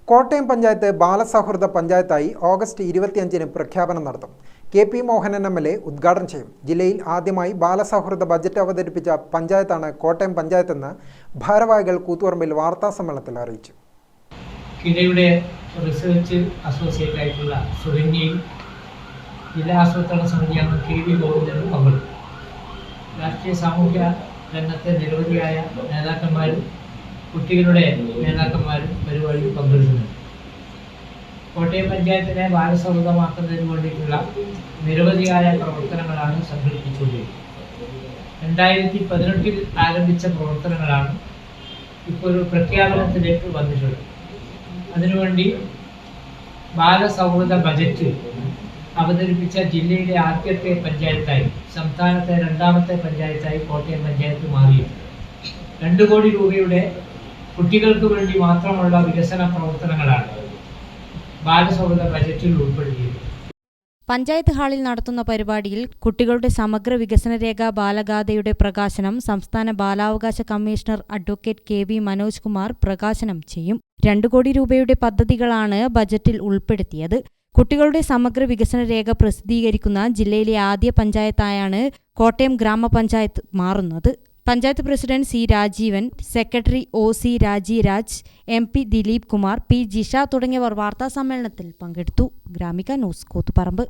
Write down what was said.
Kottayam panchayat ബാലസൗഹൃദ പഞ്ചായത്തായി August 25-ന് പ്രഖ്യാപനം നടത്തും. K P. Mohanan MLA. ഉദ്ഘാടനം ചെയ്യും. ജില്ലയിൽ ആദ്യമായി ബാലസൗഹൃദ ബജറ്റ് അവതരിപ്പിച്ച പഞ്ചായത്താണ് കോട്ടയം പഞ്ചായത്തെന്ന് ഭാരവാഹികൾ കൂത്തുപറമ്പിൽ വാർത്താസമ്മേളനത്തിൽ അറിയിച്ചു. കിലയുടെ റിസർച്ച് അസോസിയേറ്റ് ആയിട്ടുള്ള സുരഞ്ജയും ജില്ലാ ആസൂത്രണ സമിതി അംഗം കെ.വി. ഗോവിന്ദനും പങ്കെടുത്തു. രാഷ്ട്രീയ സാമൂഹ്യ രംഗത്തെ നിരവധിയായ നേതാക്കന്മാരും കുട്ടികളുടെ നേതാക്കന്മാരും പരിപാടിയിൽ പങ്കെടുക്കുന്നുണ്ട്. കോട്ടയം പഞ്ചായത്തിനെ ബാലസൗഹൃദമാക്കുന്നതിന് വേണ്ടിയിട്ടുള്ള നിരവധിയായ പ്രവർത്തനങ്ങളാണ് സംഘടിപ്പിച്ചുകൊണ്ടിരിക്കുന്നത്. 2018 ആരംഭിച്ച പ്രവർത്തനങ്ങളാണ് ഇപ്പോൾ ഒരു പ്രഖ്യാപനത്തിലേക്ക് വന്നിട്ടുള്ളത്. അതിനുവേണ്ടി ബാലസൗഹൃദ ബജറ്റ് അവതരിപ്പിച്ച ജില്ലയിലെ ആദ്യത്തെ പഞ്ചായത്തായി, സംസ്ഥാനത്തെ രണ്ടാമത്തെ പഞ്ചായത്തായി കോട്ടയം പഞ്ചായത്ത് മാറിയിട്ടുണ്ട്. 2 കോടി രൂപയുടെ കുട്ടികൾക്ക് വേണ്ടി മാത്രമുള്ള വികസന പ്രവർത്തനങ്ങളാണ് ബാലസൗഹൃദ ബജറ്റിൽ ഉൾപ്പെടുത്തിയിരിക്കുന്നത്. പഞ്ചായത്ത് ഹാളിൽ നടത്തുന്ന പരിപാടിയിൽ കുട്ടികളുടെ സമഗ്ര വികസന രേഖ ബാലഗാഥയുടെ പ്രകാശനം സംസ്ഥാന ബാലാവകാശ കമ്മീഷണർ അഡ്വക്കേറ്റ് കെ.വി. മനോജ് കുമാർ പ്രകാശനം ചെയ്യും. 2 കോടി രൂപയുടെ പദ്ധതികളാണ് ബജറ്റിൽ ഉൾപ്പെടുത്തിയത്. കുട്ടികളുടെ സമഗ്ര വികസന രേഖ പ്രസിദ്ധീകരിക്കുന്ന ജില്ലയിലെ ആദ്യ പഞ്ചായത്തായാണ് കോട്ടയം ഗ്രാമപഞ്ചായത്ത് മാറുന്നത്. Panchayat president C Rajeevan, secretary OC. Rajeeraj, MP. Dileep Kumar, P. Jisha തുടങ്ങിയവർ വാർത്താസമ്മേളനത്തിൽ പങ്കെടുത്തു. ഗ്രാമിക ന്യൂസ് കൂത്തുപറമ്പ്.